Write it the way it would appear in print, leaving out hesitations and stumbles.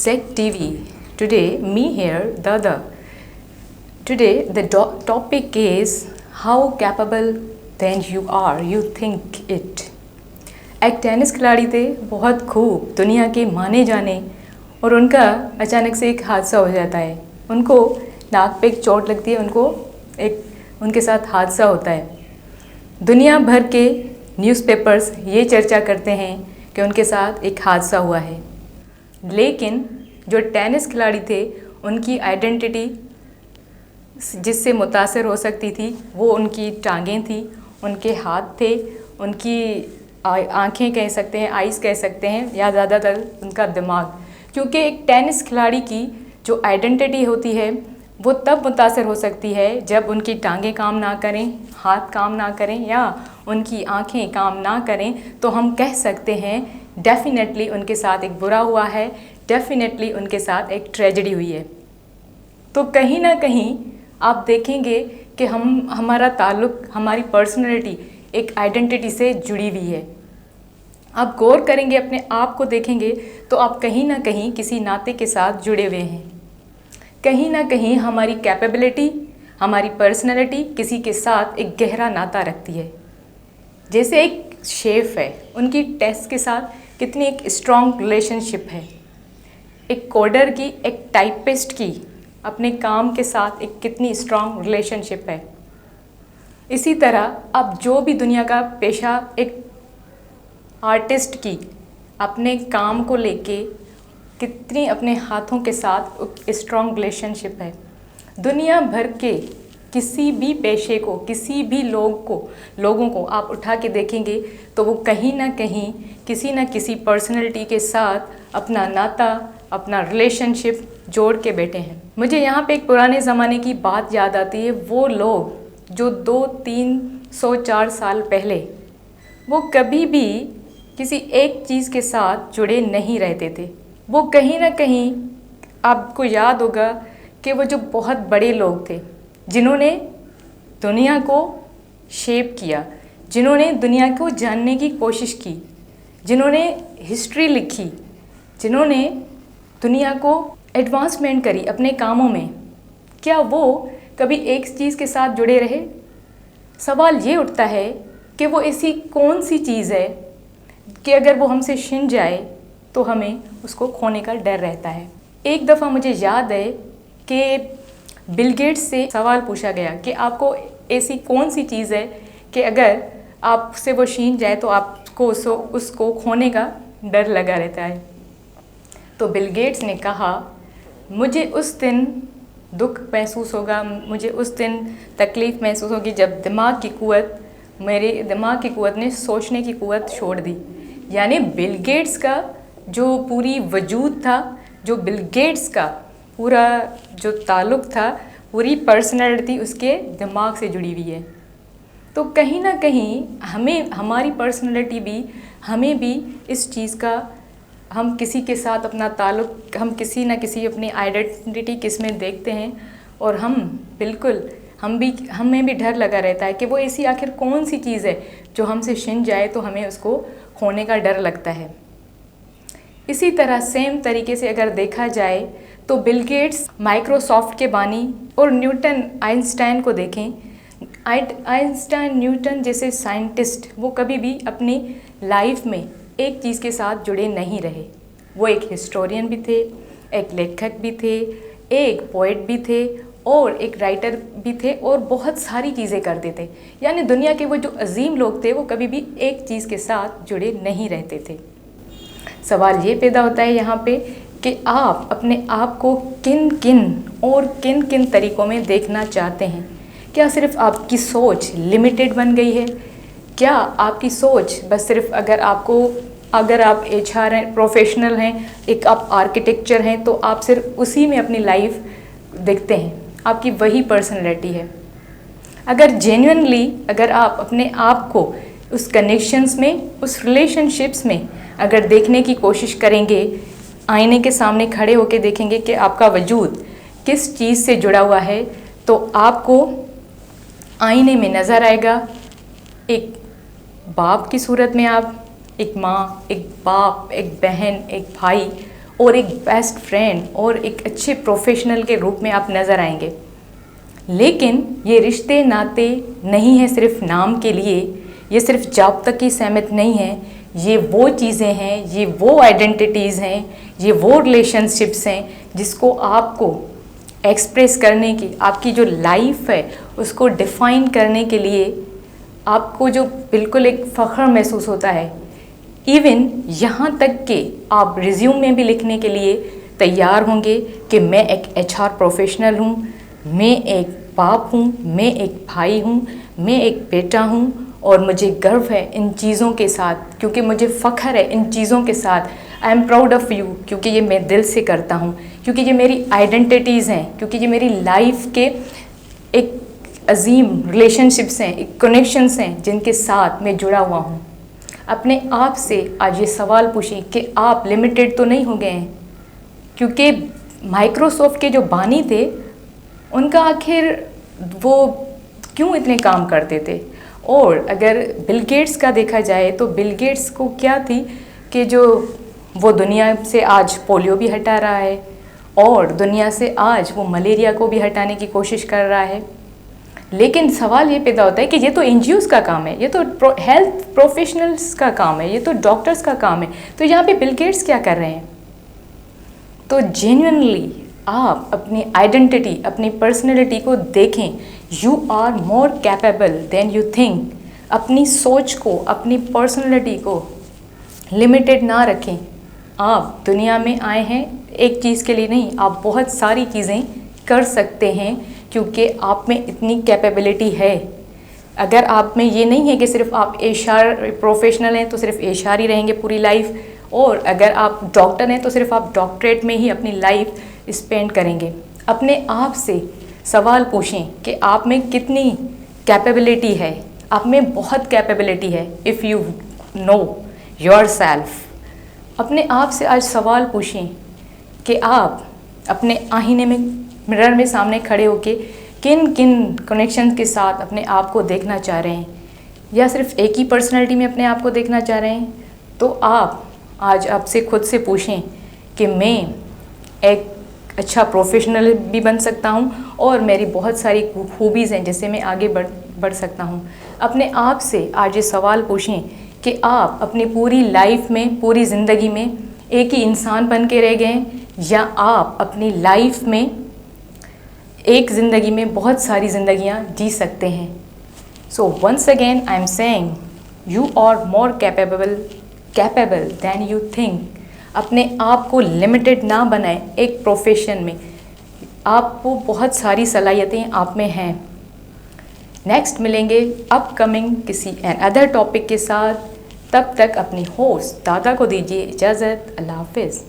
ZEC TV. Today, me here, Dada. Today, the topic is how capable then you think it. एक tennis खिलाड़ी थे, बहुत खूब दुनिया के माने जाने, और उनका अचानक से एक हादसा हो जाता है। उनको नाक पे एक चोट लगती है, उनके साथ हादसा होता है। दुनिया भर के न्यूज़पेपर्स ये चर्चा करते हैं कि उनके साथ एक हादसा हुआ है, लेकिन जो टेनिस खिलाड़ी थे उनकी आइडेंटिटी जिससे मुतासर हो सकती थी वो उनकी टांगें थी, उनके हाथ थे, उनकी आँखें कह सकते हैं, आइज़ कह सकते हैं, या ज़्यादातर उनका दिमाग। क्योंकि एक टेनिस खिलाड़ी की जो आइडेंटिटी होती है वो तब मुतासर हो सकती है जब उनकी टांगें काम ना करें, हाथ काम ना करें, या उनकी आँखें काम ना करें, तो हम कह सकते हैं डेफिनेटली उनके साथ एक बुरा हुआ है, डेफिनेटली उनके साथ एक ट्रेजेडी हुई है। तो कहीं ना कहीं आप देखेंगे कि हमारा ताल्लुक़, हमारी पर्सनैलिटी एक आइडेंटिटी से जुड़ी हुई है। आप गौर करेंगे, अपने आप को देखेंगे तो आप कहीं ना कहीं किसी नाते के साथ जुड़े हुए हैं। कहीं ना कहीं हमारी कैपेबिलिटी, हमारी पर्सनैलिटी किसी के साथ एक गहरा नाता रखती है। जैसे एक शेफ़ है, उनकी टेस्ट के साथ कितनी एक स्ट्रॉन्ग रिलेशनशिप है। एक कोडर की, एक टाइपिस्ट की अपने काम के साथ एक कितनी स्ट्रॉन्ग रिलेशनशिप है। इसी तरह अब जो भी दुनिया का पेशा, एक आर्टिस्ट की अपने काम को लेके कितनी अपने हाथों के साथ स्ट्रॉन्ग रिलेशनशिप है। दुनिया भर के किसी भी पेशे को, किसी भी लोगों को आप उठा के देखेंगे तो वो कहीं ना कहीं किसी न किसी पर्सनैलिटी के साथ अपना नाता, अपना रिलेशनशिप जोड़ के बैठे हैं। मुझे यहाँ पे एक पुराने ज़माने की बात याद आती है। वो लोग जो 200-300-400 साल पहले वो कभी भी किसी एक चीज़ के साथ जुड़े नहीं रहते थे। वो कहीं ना कहीं, आपको याद होगा कि वो जो बहुत बड़े लोग थे जिन्होंने दुनिया को शेप किया, जिन्होंने दुनिया को जानने की कोशिश की, जिन्होंने हिस्ट्री लिखी, जिन्होंने दुनिया को एडवांसमेंट करी अपने कामों में, क्या वो कभी एक चीज़ के साथ जुड़े रहे? सवाल ये उठता है कि वो ऐसी कौन सी चीज़ है कि अगर वो हमसे छिन जाए तो हमें उसको खोने का डर रहता है। एक दफ़ा मुझे याद है कि बिल गेट्स से सवाल पूछा गया कि आपको ऐसी कौन सी चीज़ है कि अगर आपसे वो छीन जाए तो आपको उसको खोने का डर लगा रहता है। तो बिल गेट्स ने कहा, मुझे उस दिन दुख महसूस होगा, मुझे उस दिन तकलीफ़ महसूस होगी जब मेरे दिमाग की कुव्वत ने सोचने की कुव्वत छोड़ दी। यानी बिल गेट्स का जो पूरी वजूद था, जो बिल गेट्स का पूरा जो ताल्लुक़ था, पूरी पर्सनैलिटी उसके दिमाग से जुड़ी हुई है। तो कहीं ना कहीं हमारी पर्सनैलिटी भी, हमें भी इस चीज़ का, हम किसी के साथ अपना ताल्लुक़, हम किसी ना किसी अपनी आइडेंटिटी किस में देखते हैं, और हमें भी डर लगा रहता है कि वो ऐसी आखिर कौन सी चीज़ है जो हमसे छिन जाए तो हमें उसको खोने का डर लगता है। इसी तरह सेम तरीके से अगर देखा जाए तो बिल गेट्स माइक्रोसॉफ्ट के बानी, और आइंस्टाइन को देखें। आइंस्टाइन, न्यूटन जैसे साइंटिस्ट वो कभी भी अपनी लाइफ में एक चीज़ के साथ जुड़े नहीं रहे। वो एक हिस्टोरियन भी थे, एक लेखक भी थे, एक पोएट भी थे, और एक राइटर भी थे, और बहुत सारी चीज़ें करते थे। यानी दुनिया के वो जो अजीम लोग थे वो कभी भी एक चीज़ के साथ जुड़े नहीं रहते थे। सवाल ये पैदा होता है यहाँ पे कि आप अपने आप को किन किन तरीक़ों में देखना चाहते हैं। क्या सिर्फ आपकी सोच लिमिटेड बन गई है? क्या आपकी सोच बस सिर्फ अगर आप HR हैं, प्रोफेशनल हैं, एक आप आर्किटेक्चर हैं, तो आप सिर्फ उसी में अपनी लाइफ देखते हैं, आपकी वही पर्सनैलिटी है? अगर जेन्युइनली अगर आप अपने आप को उस कनेक्शंस में, उस रिलेशनशिप्स में अगर देखने की कोशिश करेंगे, आईने के सामने खड़े होकर देखेंगे कि आपका वजूद किस चीज़ से जुड़ा हुआ है, तो आपको आईने में नज़र आएगा एक बाप की सूरत में, आप एक माँ, एक बाप, एक बहन, एक भाई, और एक बेस्ट फ्रेंड और एक अच्छे प्रोफेशनल के रूप में आप नज़र आएंगे। लेकिन ये रिश्ते नाते नहीं है सिर्फ नाम के लिए, ये सिर्फ जॉब तक ही सीमित नहीं है। ये वो चीज़ें हैं, ये वो आइडेंटिटीज़ हैं, ये वो रिलेशनशिप्स हैं जिसको आपको एक्सप्रेस करने की, आपकी जो लाइफ है उसको डिफ़ाइन करने के लिए आपको जो बिल्कुल एक फ़ख्र महसूस होता है। इवन यहाँ तक कि आप रिज्यूम में भी लिखने के लिए तैयार होंगे कि मैं एक HR प्रोफेशनल हूँ, मैं एक बाप हूँ, मैं एक भाई हूँ, मैं एक बेटा हूँ और मुझे गर्व है इन चीज़ों के साथ, क्योंकि मुझे फ़ख्र है इन चीज़ों के साथ। I am proud of you, क्योंकि ये मैं दिल से करता हूँ, क्योंकि ये मेरी आइडेंटिटीज़ हैं, क्योंकि ये मेरी लाइफ के एक अजीम रिलेशनशिप्स हैं, एक कनेक्शंस हैं जिनके साथ मैं जुड़ा हुआ हूँ। अपने आप से आज ये सवाल पूछें कि आप लिमिटेड तो नहीं हो गए हैं, क्योंकि माइक्रोसॉफ्ट के जो बानी थे उनका आखिर वो क्यों इतने काम करते थे। और अगर बिल गेट्स का देखा जाए तो बिल गेट्स को क्या थी कि जो वो दुनिया से आज पोलियो भी हटा रहा है और दुनिया से आज वो मलेरिया को भी हटाने की कोशिश कर रहा है। लेकिन सवाल ये पैदा होता है कि ये तो NGOs का काम है, ये तो हेल्थ प्रोफेशनल्स का काम है, ये तो डॉक्टर्स का काम है, तो यहाँ पे बिल गेट्स क्या कर रहे हैं। तो जेन्युइनली आप अपनी आइडेंटिटी, अपनी पर्सनैलिटी को देखें। You are more capable than you think. अपनी सोच को, अपनी पर्सनैलिटी को लिमिटेड ना रखें। आप दुनिया में आए हैं एक चीज़ के लिए नहीं, आप बहुत सारी चीज़ें कर सकते हैं क्योंकि आप में इतनी कैपेबिलिटी है। अगर आप में ये नहीं है कि सिर्फ आप HR प्रोफेशनल हैं तो सिर्फ HR ही रहेंगे पूरी लाइफ, और अगर आप डॉक्टर हैं तो सिर्फ आप डॉक्टरेट में ही अपनी लाइफ स्पेंड करेंगे। अपने आप से सवाल पूछें कि आप में कितनी कैपेबिलिटी है। आप में बहुत कैपेबिलिटी है इफ़ यू नो योरसेल्फ। अपने आप से आज सवाल पूछें कि आप अपने आईने में, मिरर में सामने खड़े होके किन किन कनेक्शन के साथ अपने आप को देखना चाह रहे हैं, या सिर्फ एक ही पर्सनैलिटी में अपने आप को देखना चाह रहे हैं। तो आप आज आपसे खुद से पूछें कि मैं एक अच्छा प्रोफेशनल भी बन सकता हूँ और मेरी बहुत सारी खूबीज़ हैं जिससे मैं आगे बढ़ सकता हूँ। अपने आप से आज ये सवाल पूछें कि आप अपनी पूरी लाइफ में, पूरी ज़िंदगी में एक ही इंसान बन के रह गए हैं, या आप अपनी लाइफ में एक ज़िंदगी में बहुत सारी ज़िंदगियाँ जी सकते हैं। So once again I am saying you are more capable than you think. अपने आप को लिमिटेड ना बनाएं एक प्रोफेशन में। आपको बहुत सारी सलाहियतें आप में हैं। नेक्स्ट मिलेंगे अपकमिंग किसी अदर टॉपिक के साथ। तब तक अपनी होस्ट दादा को दीजिए इजाज़त। अल्लाह हाफिज़।